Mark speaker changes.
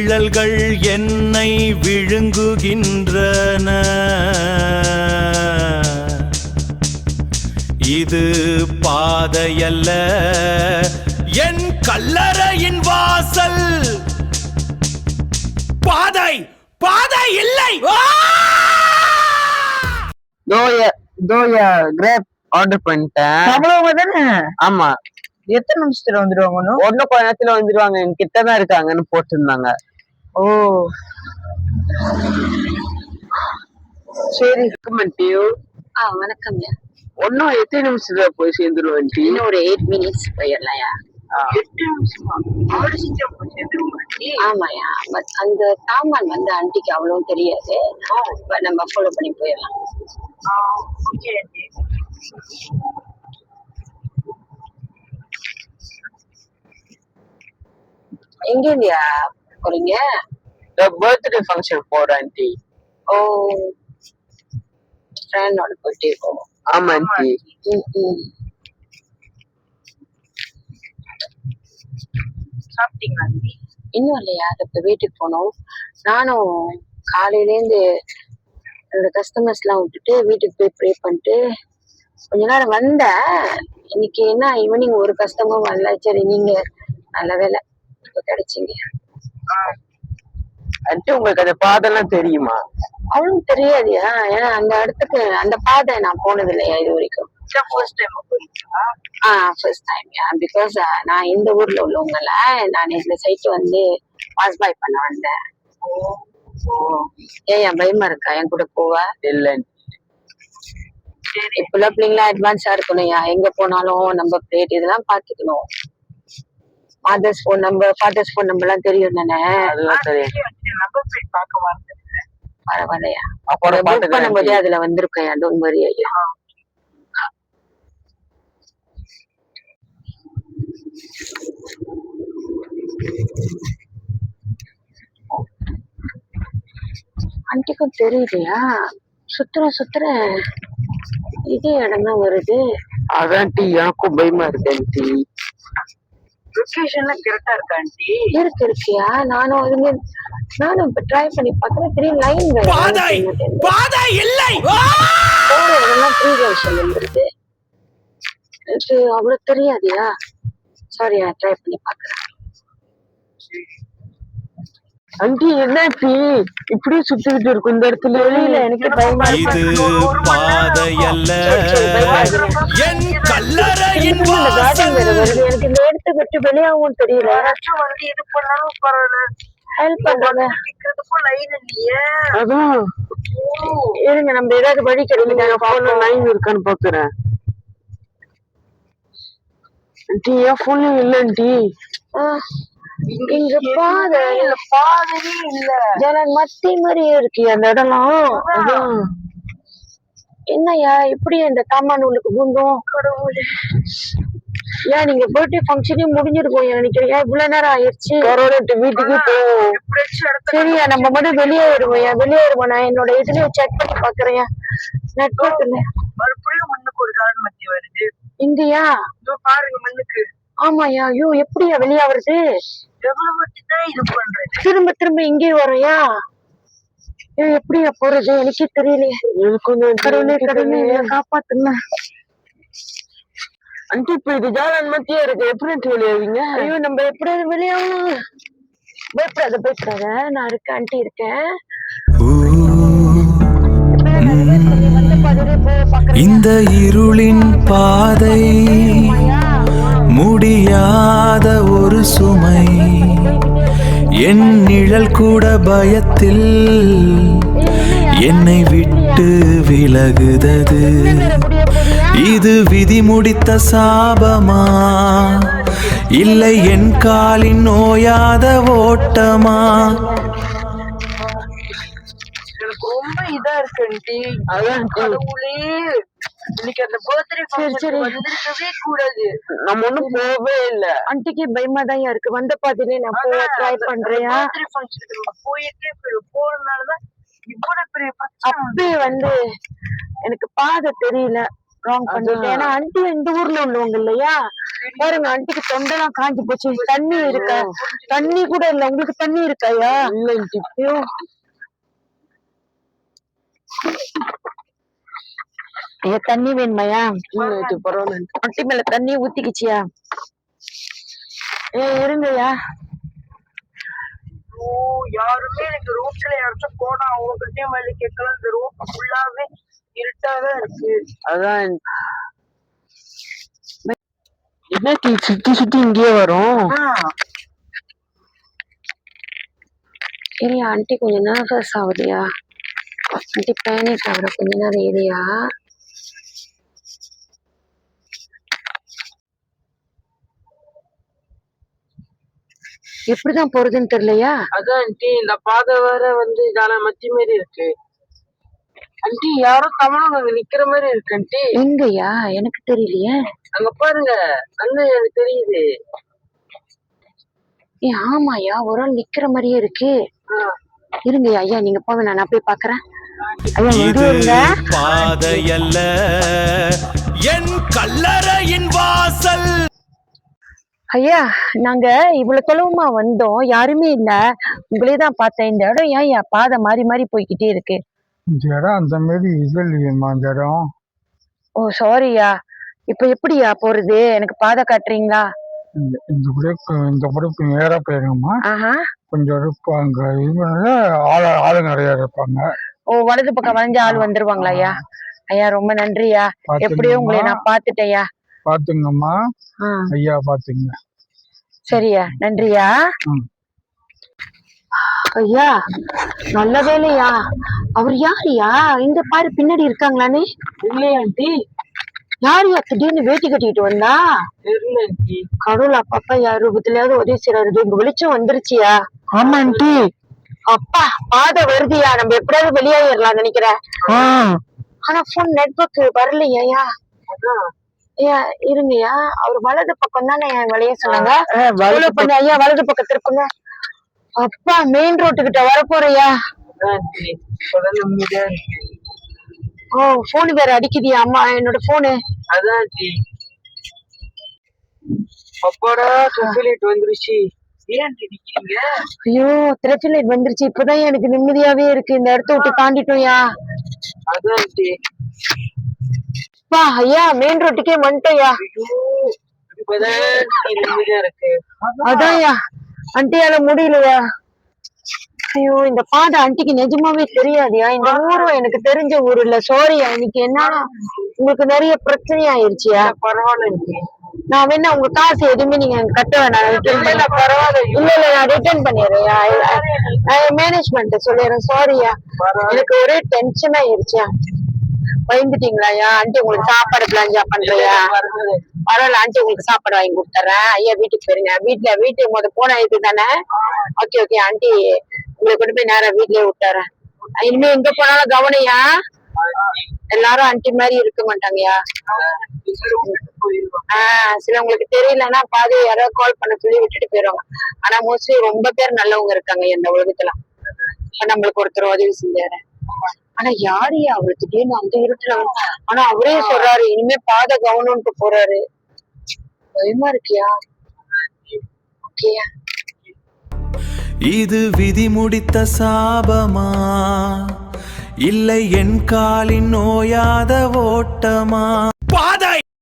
Speaker 1: நிழல்கள் என்னை விழுங்குகின்றன. இது பாதையல்ல, என் கல்லறையின் வாசல். பாதை பாதை இல்லை.
Speaker 2: கிரேப் ஆர்டர் பண்ணிட்டேன்.
Speaker 3: அவ்வளவுதானே?
Speaker 2: ஆமா.
Speaker 3: எத்தனை நிமிஷத்துல வந்துருவாங்க?
Speaker 2: ஒண்ணு கொஞ்ச நேரத்துல வந்துருவாங்க, என் கிட்டதான் இருக்காங்கன்னு போட்டிருந்தாங்க.
Speaker 3: ஓ சரி.
Speaker 4: வணக்கம்.
Speaker 2: ஒன்னும் எத்தனை நிமிஷத்துல போய் சேர்ந்துருவேன்?
Speaker 4: இன்னும் ஒரு 8 minutes போயிடலாம்யா.
Speaker 3: 8 நிமிஷமா? அவ்வளவு சீக்கிரம் போய் சேர்ந்துருவோம்?
Speaker 4: ஆமாயா, பட் அந்த சாமான் வந்து ஆண்டிக்கு அவ்வளவு தெரியாது. நம்ம ஃபாலோ பண்ணி போயிடலாம். எங்க இல்லையா போறீங்க?
Speaker 2: பர்த்டே ஃபங்க்ஷன் போறேன் ஆண்டி.
Speaker 4: ஓ, ஃப்ரெண்டோட பர்த்டே போவோம்.
Speaker 2: ஆமா ஆண்டி.
Speaker 3: சாப்பிட்டீங்களா?
Speaker 4: இன்னும் இல்லையா, இப்ப வீட்டுக்கு போனோம். நானும் காலையிலேருந்து என்னோட கஸ்டமர்ஸ் எல்லாம் விட்டுட்டு வீட்டுக்கு போய் ப்ரே பண்ணிட்டு கொஞ்ச நேரம் வந்தேன். இன்னைக்கு என்ன ஈவினிங் ஒரு கஸ்டமர் வரல. சரி, நீங்க நல்ல வேலை இப்ப கிடைச்சீங்க.
Speaker 2: ஆண்டி, உங்களுக்கு அந்த பாதெல்லாம் தெரியுமா?
Speaker 4: அவளும் தெரியாதியா? ஏன்னா அந்த இடத்துக்கு அந்த பாதை நான் போனது இல்லையா இது வரைக்கும்.
Speaker 3: First
Speaker 4: time. பிகாஸ் நான் இந்த ஊர்ல உள்ளவங்கள நான் இந்த சைட்டு வந்து பாஸ் பை பண்ண வந்தேன். ஏன் பயமா இருக்கா என் கூட போவ?
Speaker 2: இல்ல,
Speaker 4: இப்பெல்லாம் பிள்ளைங்களா அட்வான்ஸா இருக்கணும். எங்க போனாலும் நம்ம பிளேட் இதெல்லாம் பாத்துக்கணும். Mother's phone number, father's phone number எல்லாம் தெரியும் தானே? பரவாயில்லையா? புக் பண்ணும்போதே அதுல வந்திருக்கேன். Don't worry. ஐயா, ஆண்டிக்கும் தெரியலையா? சுத்துறேன் இதே இடம் தான் வருது.
Speaker 2: அதான் டி, எனக்கும் பயமா இருக்கு ஆண்டி.
Speaker 3: லொகேஷன்ல கரெக்டா இருக்கா ஆண்டி?
Speaker 4: இருக்கியா? நானும் இப்ப ட்ரை பண்ணி பாக்குறேன். பெரிய லைன்
Speaker 1: பாதை இல்லை.
Speaker 4: போற இடம்லாம் ப்ரீ வெர்ஷன் வந்துருது. எனக்கு அவ்வளவு தெரியாதியா? சாரி, நான் ட்ரை பண்ணி பாக்குறேன்.
Speaker 2: ஆண்டி, என்னாச்சு இப்படியே சுத்திக்கிட்டு இருக்கும் இந்த இடத்துல?
Speaker 4: வெளியில எனக்கு பயமா
Speaker 1: இது பாதையல்ல, என் கல்லறையின் வாசல்.
Speaker 4: எனக்கு இந்த இடத்தை விட்டு வெளியாகவும் தெரியல.
Speaker 3: யாராச்சும் வந்து இது பண்ணாலும் பரவாயில்ல,
Speaker 4: ஹெல்ப் பண்றாங்க.
Speaker 3: லைன் இல்லையே.
Speaker 2: அதான்
Speaker 4: இருங்க, நம்ம ஏதாவது வழி கிடைக்குது
Speaker 2: லைன் இருக்கான்னு பாக்குறேன். ஆண்டி, என் போன்ல இல்ல ஆண்டி.
Speaker 4: இங்க பாதையே இல்ல. ஜனன் மத்தி மாதிரியே இருக்கு அந்த இடம்லாம். என்னையா இப்படி அந்த தாமானூலுக்கு பூந்தோம்? கடவுளே, ஏன் நீங்க பர்த்டே ஃபங்க்ஷனே முடிஞ்சிருக்கோம் நினைக்கிறீங்க? இவ்வளவு நேரம் ஆயிடுச்சு.
Speaker 2: வீட்டுக்கு போவோம்.
Speaker 4: சரியா, நம்ம மட்டும் வெளியே வருவோம். நான் என்னோட இதுலயே செக் பண்ணி பாக்குறேன். நெட்வொர்க் இல்ல.
Speaker 3: மறுபடியும் மண்ணுக்கு ஒரு கால் மத்தி வருது.
Speaker 4: இங்கயா?
Speaker 3: பாருங்க மண்ணுக்கு.
Speaker 4: ஆமாயா. ஐயோ, எப்படியா வெளியா வருது?
Speaker 3: எவ்வளவு இது பண்றது?
Speaker 4: திரும்ப இங்கே வரையா? எப்படியா போறது எனக்கே தெரியலையே. கடவுளே காப்பாத்துங்க.
Speaker 2: ஆண்டி, இப்ப இது ஜாலன் மத்தியா இருக்கு, எப்படி வெளியாவீங்க?
Speaker 4: ஐயோ, நம்ம எப்படியாவது வெளியாகும். பயப்படாத, நான் இருக்கேன். ஆண்டி இருக்கேன்.
Speaker 1: இந்த இருளின் பாதை முடியாத ஒரு சுமை. என் நிழல் கூட பயத்தில் என்னை விட்டு விலகுதது. இது விதி முடித்த சாபமா, இல்லை என் காலின் நோயாத ஓட்டமா?
Speaker 3: எனக்கு ரொம்ப இதா இருக்கு ஆண்டி. அதான் கடவுளே, இன்னைக்கு அந்த பர்த்டே ஃபங்க்ஷன் வந்திருக்கவே கூடாது.
Speaker 2: நம்ம ஒண்ணும் போவே இல்ல.
Speaker 4: ஆண்டிக்கு பயமா தான் இருக்கு. வந்த பாதிலே நான் போய் ட்ரை பண்றேன்.
Speaker 3: பர்த்டே ஃபங்க்ஷனுக்கு நம்ம போயிட்டே போறதுனாலதான் இவ்வளவு பெரிய பிரச்சனை.
Speaker 4: அப்பவே வந்து எனக்கு பாதை தெரியல. ராங் பண்ணிட்டேன். ஏன்னா ஆண்டி இந்த ஊர்ல உள்ளவங்க இல்லையா, பாருங்க ஆண்டிக்கு தொண்டெல்லாம் காஞ்சி போச்சு. தண்ணி இருக்கா? தண்ணி கூட இல்ல. உங்களுக்கு தண்ணி இருக்காயா?
Speaker 2: இல்ல ஆண்டி.
Speaker 4: ஐயோ ஐயா, தண்ணி வேணுமாயா?
Speaker 2: இல்ல ஆண்டி, பரவாயில்ல ஆண்டி.
Speaker 4: ஆண்டி மேல தண்ணி ஊத்திக்கிச்சியா? இருங்கய்யா.
Speaker 3: ஓ, யாருமே எனக்கு ரோட்ல யாராச்சும் போனா அவங்ககிட்டயும் வழி கேட்கலாம். இந்த ரோட் ஃபுல்லாவே இருட்டாதான் இருக்கு.
Speaker 2: அதான் என்ன டீ சுத்தி சுத்தி இங்கேயே வரும்.
Speaker 4: ஏரியா ஆண்டி கொஞ்சம் நர்வஸ் ஆகுதியா? ஆண்டி பேனிக் ஆகுற கொஞ்ச நேரம் ஏரியா. எப்படிதான் போறதுன்னு தெரியலையா?
Speaker 3: அதான் ஆண்டி, இந்த பாதை வேற இதால மத்தி மாதிரி இருக்கு. ஆண்டி யாரோ தமிழங்க அங்க நிக்கிற மாதிரி இருக்கு ஆண்டி.
Speaker 4: எங்கய்யா? எனக்கு தெரியலையே.
Speaker 3: அங்க பாருங்க, எனக்கு தெரியுது.
Speaker 4: ஆமாயா, ஒரு ஆள் நிக்கிற மாதிரியே இருக்கு. இருங்கய்யா, ஐயா நீங்க போங்க, நான் போய் பாக்குறேன். ஐயா எங்க
Speaker 1: இது
Speaker 4: இருங்க?
Speaker 1: பாதையல்ல என் கல்லறையின் வாசல்.
Speaker 4: ஐயா நாங்க இவ்வளவு தொலைவுமா வந்தோம், யாருமே இல்ல, உங்களே தான் பார்த்தேன். இந்த இடம் ஏன் பாதை மாறி மாறி போய்கிட்டே இருக்கு?
Speaker 5: இந்த இடம் அந்த மாதிரி இது இல்லையம்மா இந்த இடம்.
Speaker 4: ஓ சாரியா. இப்ப எப்படியா போறது? எனக்கு பாதை காட்டுறீங்களா?
Speaker 5: இந்த படம் நேரா போயிருங்கம்மா.
Speaker 4: ஆஹா.
Speaker 5: கொஞ்சம் அங்க இது பண்ணா ஆளு நிறைய இருப்பாங்க.
Speaker 4: ஓ, வலது பக்கம் வளைஞ்ச ஆள் வந்துருவாங்களா ஐயா? ஐயா ரொம்ப நன்றியா. எப்படியோ உங்களை நான் பாத்துட்டேயா.
Speaker 5: பாத்துங்கம்மா. ஐயா பாத்துங்க.
Speaker 4: சரியா, நன்றியா. ஐயா நல்ல வேலையா. அவர் யாருயா? இங்க பாரு பின்னாடி இருக்காங்களானே.
Speaker 3: இல்லையா ஆண்டி?
Speaker 4: யாருயா திடீர்னு வேட்டி கட்டிட்டு வந்தா?
Speaker 3: தெரியல ஆண்டி.
Speaker 4: கடவுள் அப்பப்பா யார் ரூபத்திலயாவது உதவி செய்யறாரு. இங்க வெளிச்சம் வந்துருச்சியா?
Speaker 2: ஆமா ஆண்டி.
Speaker 4: அப்பா பாதை வருதியா, நம்ம எப்படியாவது வெளியாயிரலாம் நினைக்கிறேன். ஆனா போன் நெட்வொர்க் வரலையா? ஐயா இருங்கய்யா, அவர் வலது பக்கம் தானே விளைய சொன்னாங்க. ஐயா வலது பக்கம் திருப்புங்க. அப்பா மெயின் ரோட்டுக்கிட்ட வரப்போறியா? ஓ, போன் வேற அடிக்குதியா? அம்மா என்னோட போனு.
Speaker 3: அதான் ஆண்டி. அப்பாடா, ட்ராஃபிக் வந்துருச்சு. ஏன் நிக்கிறீங்க?
Speaker 4: ஐயோ திரச்சு லைட் வந்துருச்சு. இப்பதான் எனக்கு நிம்மதியாவே இருக்கு. இந்த இடத்த விட்டு தாண்டிட்டோம்யா.
Speaker 3: அதான் ஆண்டி.
Speaker 4: பா ஐயா மெயின் ரோட்டுக்கே வந்துட்டோம்யா.
Speaker 3: இப்பதான் நிம்மதியா இருக்கு.
Speaker 4: அதான்யா ஆண்டியால முடியலையா. ஐயோ இந்த பாதை ஆண்டிக்கு நிஜமாவே தெரியாதியா. இந்த ஊரும் எனக்கு தெரிஞ்ச ஊர் இல்ல. சாரியா, இன்னைக்கு என்ன உங்களுக்கு நிறைய பிரச்சனை ஆயிருச்சியா?
Speaker 3: பரவாயில்ல,
Speaker 4: நான் வேணா உங்க காசு எதுவுமே நீங்க கட்ட வேணாம்.
Speaker 3: பரவாயில்ல.
Speaker 4: இல்ல இல்ல நான் ரிட்டர்ன் பண்ணிடுறேன். மேனேஜ்மெண்ட் சொல்லிடுறேன். சாரியா, எனக்கு ஒரே டென்ஷன் ஆயிருச்சியா. பயந்துட்டீங்களாயா? ஆண்டி உங்களுக்கு சாப்பாடு பிளாஞ்சா பண்றியா? பரவாயில்ல, ஆண்டி உங்களுக்கு சாப்பாடு வாங்கி கொடுத்துறேன். ஐயா வீட்டுக்கு போயிருங்க. வீட்டுக்கு முத போன இது தானே? ஓகே ஓகே ஆண்டி, உங்களை கொண்டு போய் நேரம் வீட்லயே விட்டுறேன். இனிமே எங்க போனாலும் கவனியா. எல்லாரும் ஆண்டி மாதிரி இருக்க மாட்டாங்கயா. சிலவங்களுக்கு தெரியலன்னா பாதி யாராவது கால் பண்ண சொல்லி விட்டுட்டு போயிருவாங்க. ஆனா மோஸ்ட்லி ரொம்ப பேர் நல்லவங்க இருக்காங்க இந்த உலகத்துல. நம்மளுக்கு ஒருத்தர் உதவி செஞ்சாரு. ஆனா யாரையா அவரு திடீர்னு அந்த இருட்டுல? ஆனா அவரே சொல்றாரு இனிமே பாதை கவனம்ட்டு போறாரு. பயமா இருக்கியா? ஓகேயா?
Speaker 1: இது விதி முடித்த சாபமா, இல்லை என் காலின் நோயாத ஓட்டமா? பாதை